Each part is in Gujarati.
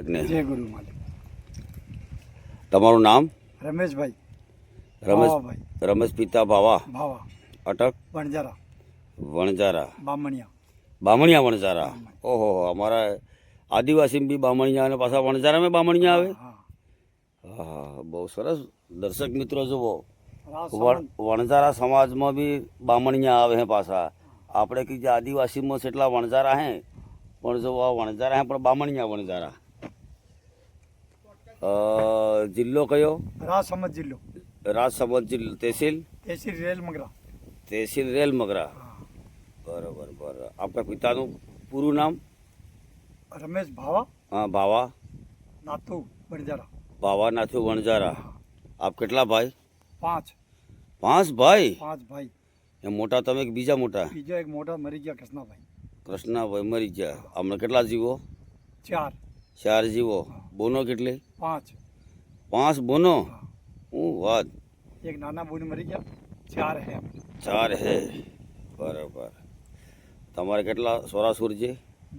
જય ગુરુ માલિક. તમારું નામ? રમેશભાઈ. રમેશ ભાવાભાઈ. રમેશ પિતા ભાવા ભાવા અટક વણજારા વણજારા બામણિયા. બામણિયા વણજારા. ઓહો, અમારા આદિવાસી બી બામણિયા અને પાછા વણજારામાં બામણિયા આવે. હા હા, બહુ સરસ. દર્શક મિત્રો જુઓ, રાસમણ. વણજારા સમાજમાં બી બામણિયા આવે હે પાછા. આપણે કે જે આદિવાસીમાં છે એટલા વણજારા હે, પણ જો આ વણજારા હે પણ બામણિયા વણજારા. જિલ્લો કયો? રાસમત જિલ્લો. રાજસમંદ જિલ્લો. તહેસીલ? તહેસીલ રેલમગરા. તહેસીલ રેલમગરા. હા. બરાબર બરાબર. આપણા પિતાનું પૂરું નામ? રમેશ ભાવા હા, ભાવા નાતુ વણજારા. ભાવા નાથુ વણજારા. આપ કેટલા ભાઈ? 5 ભાઈ? 5 ભાઈ. એ મોટા તમે કે બીજા મોટા? બીજો એક મોટા મરી ગયા કૃષ્ણાભાઈ. કૃષ્ણાભાઈ મરી ગયા. આમને કેટલા જીવો? 4 4 જીવો. બોનો કેટલી? 5. 5 બોનો. હું વાત. એક નાના બોન મરી ગયા. 4 હે. 4 હે. બરાબર. તમારે કેટલા સોરા સુર છે?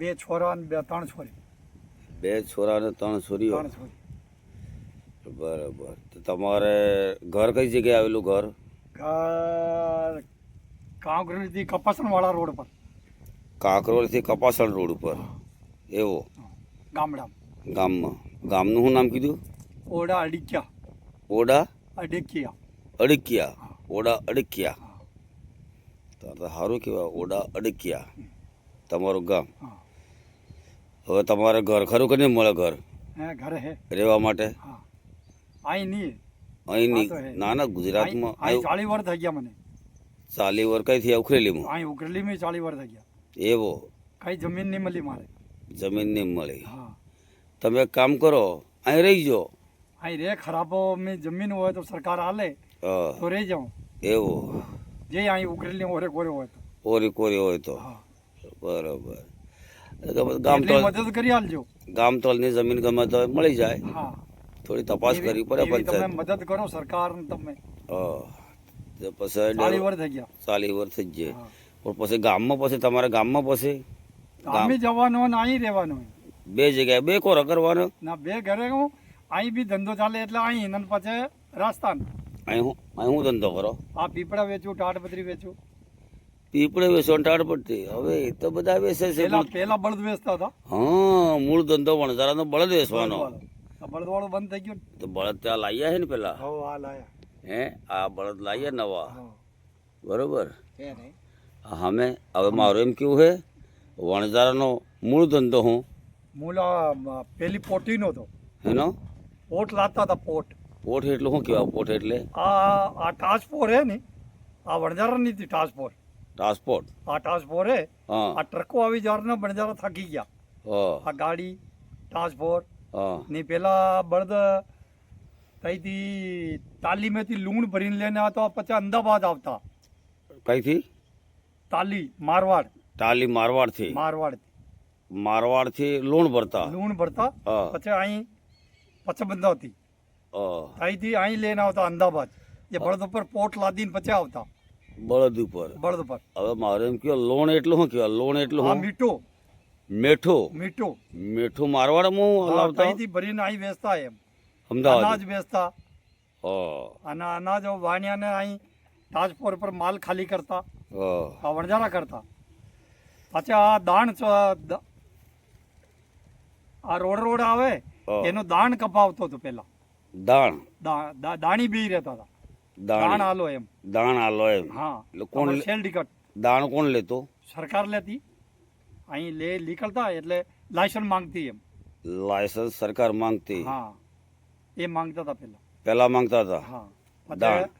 2 છોરા અને 3 છોરી. 2 છોરા અને 3 છોરીઓ. 3 છોરી. બરાબર. તો તમારે ઘર કઈ જગ્યાએ આવેલું? ઘર કાંકરેજથી કપાસણવાળા રોડ પર. કાંકરોલથી કપાસણ રોડ ઉપર. એવો ગામમાં. ગામનું શું નામ કીધું? ઓડા અડીક્યા. ઓડા અડેકિયા. અડકિયા. ઓડા અડકિયા. તો સારું કહેવાય, ઓડા અડકિયા તમારું ગામ. હા. હવે તમારે ઘર ખરું કે નહીં મળે? ઘર હે ઘરે હે રહેવા માટે હા. અહીં નહીં. અહીં હા તો હે. નહીં? ના ના, ગુજરાતમાં અહીં 40 વર્ષ થઈ ગયા મને. 40 વર્ષ કઈથી ઉખરેલીમાં? અહીં ઉકરેલી મેં 40 વર્ષ થઈ ગયા. એવો? કઈ જમીન નહીં મળી મારે. જમીન નહીં મળી. હા. તમે એક કામ કરો, અહીં રહી જાઓ. અહીં રે ખરાબો મેં જમીન હોય તો સરકાર આલે હા, તો રહી જાઉં. એવો? જે અહીં ઉકરેલી ઓરે કોરે હોય તો. ઓરી કોરી હોય તો. હા. બરાબર. એટલી ગામતળ મદદ કરી આલજો. ગામતળની જમીન ગમે તો મળી જાય. હા. થોડી તપાસ કરવી પડે એવી તમે પંચાયત. મદદ કરો સરકાર તમે. હા. તો 40 પછી વર્ષ થઈ ગયા. 40 વર્ષ થઈ જાય. હા. પણ પછી ગામમાં પછી તમારા ગામમાં પછી ગામે જવાનું ને અહીં રહેવાનું. બે જગ્યાએ બે કોરા કરવાનો. ના બે ઘરે હું અહીં બી ધંધો ચાલે એટલે અહીં અને પછી રાજસ્થાન. અહીં હું ધંધો કરો? આ પીપળા વેચું, ટાટપત્રી વેચું. પીપળે વેચો ને ટાળ પડતી. હવે એ તો બધા વેચે છે. પેલા બળદ વેચતા હતા. હા, મૂળ ધંધો વણઝારાનો બળદ વેચવાનો. બળદવાળો બંધ થઈ ગયો ને. તો બળદ ત્યાં લાવ્યા છે ને પેલા? હવ આ લાયા. હે, આ બળદ લાવ્યા નવા. હા. બરોબર. હે ને. અમે હવે મારું એમ કેવું છે, વણઝારાનો મૂળ ધંધો હું મૂલા પેલી પોટીનો હતો. એનો પોટ લાવતા હતા પોટ. પોઠ એટલે શું કહેવાય? પોઠ એટલે આ ટાસપોર હે ને, આ વણજારાની હતી ટાસપોર. ટ્રાન્સપોર્ટ. આ ટાસપોર હે. હા આ ટ્રકો આવી જવાના વણજારા થાકી ગયા. હા આ ગાડી ટાસપોર હા. ની પેલા બળદ ત્યાંથી તાલીમેથી લૂણ ભરીને લઈને આવતા, પછી અમદાવાદ આવતા. કઈથી? તાલી મારવાડ. ટાલી મારવાડથી. મારવાડથી લૂણ ભરતા. લૂણ ભરતા. હા. પછી અહીં પચબંધાથી હા. અહીંથી અહીં લઈને આવતા અમદાવાદ. એ બળદ ઉપર પોટ લાદીને પછી આવતા. બળદ ઉપર. બળદ ઉપર. હવે મારે એમ કહો, લોણ એટલું શું કહેવાય? લોણ એટલું આ શું? મીઠો. મીઠું. મીઠો. મીઠું મારવાડમાં લાવતા અહીંથી ભરીને અહીં વેચતા એમ. અમદાવાદ. અનાજ વેચતા. હા અને અનાજ વાણિયાને અહીં તાજપોર પર માલ ખાલી કરતા. હા. આ વણજારા કરતા. પછી આ દાણ આ રોડ આવે હા. એનો દાણ કપાવતો હતો પેલા. દાણ. દાણી બી રહેતા હતા. દાણ દાણ. આલો એમ. દાણ આલો એમ. હા. એટલે કોણ લે? સેલ ટિકટ દાણ કોણ લેતો? સરકાર લેતી. અહીં નીકળતા એટલે લાયસન્સ માંગતી એમ. લાયસન્સ સરકાર માંગતી. હા, એ માંગતા હતા પેલા. પેલા માંગતા હતા. હા. દાણ.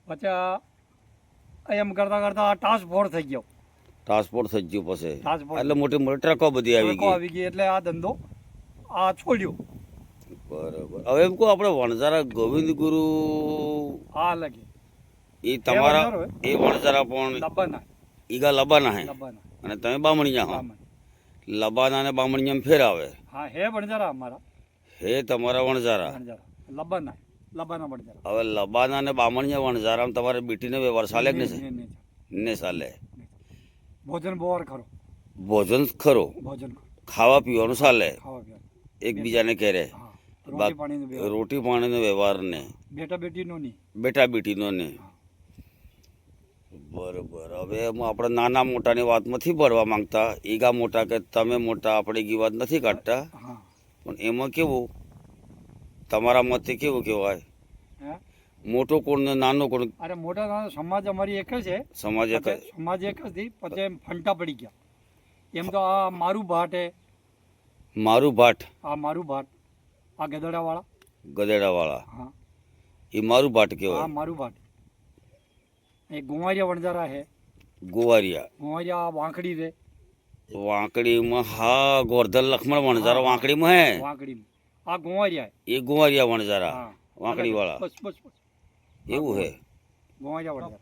પછી એમ કરતા કરતા આ ટાસ્ક ફોર્સ થઈ ગયો. ટ્રાન્સપોર્ટ થઈ ગયું પછી. ટ્રાન્સપોર્ટ. એટલે મોટી મોટી ટ્રકો બધી આવી ટ્રકો ગઈ. આવી ગઈ એટલે આ ધંધો આ છોડ્યો. બરાબર. હવે એમ કહો, આપણે વણઝારા ગોવિંદ ગુરુ આ લાગે એ તમારા વણઝારો એ વણઝારા પણ લબાના. ઈગા લબાના હે લબાના. અને તમે બામણિયા હો. બામણ. લબાના અને બામણિયા ફેર આવે. હા હે વણજારા અમારા. હે તમારા વણઝારા. વણજારા લબાના. લબાના વણજારા. હવે લબાના અને બામણિયા વણઝારામાં તમારે બીટીને વ્યવહાર ચાલે કે નહીં? નહીં, નહીં. ને ચાલે. ભોજન બોર ખરો. ભોજન ખરો. ભોજન ખરો. ખાવા પીવાનું ચાલે ખાવા પીવાનું એકબીજાને ઘેરે હા રોટી પાણીનો વ્યવહાર. રોટી પાણીનો વ્યવહાર ને બેટા બેટીનો નહીં. બેટા બેટીનો ને બરોબર હવે એમાં આપણે નાના મોટાની વાત નથી પડવા માંગતા ઈગા મોટા કે તમે મોટા આપણે ઈ વાત નથી કાઢતા હા પણ એમાં કેવું તમારા મતે કેવું કહેવાય હે મોટો કોણ ને નાનો કોણ અરે મોટા નાના સમાજ અમારી એક જ છે. સમાજ એક જ. પછી સમાજ એક જ હતી પછી એમ ફંટા પડી ગયા. એમ તો આ મારું ભાટ હે, મારું ભાટ આ મારું ભાટ, આ ગધેડાવાળા ગધેડાવાળા હા એ મારું ભાટ આ કહેવાય મારું ભાટ. એ ગુંવારિયા વણજારા હે, ગોવારિયા ગુંવારિયા આ વાંકડી રે વાંકડીમાં હા ગોરધન લક્ષ્મણ વણઝારા વાંકડીમાં હે વાંકડીમાં આ ગુંવારિયા હે. એ ગોવારિયા વણઝારા હા વાંકડી વાળા બસ બસ બસ એવું હે ગુંવારિયા વણજારા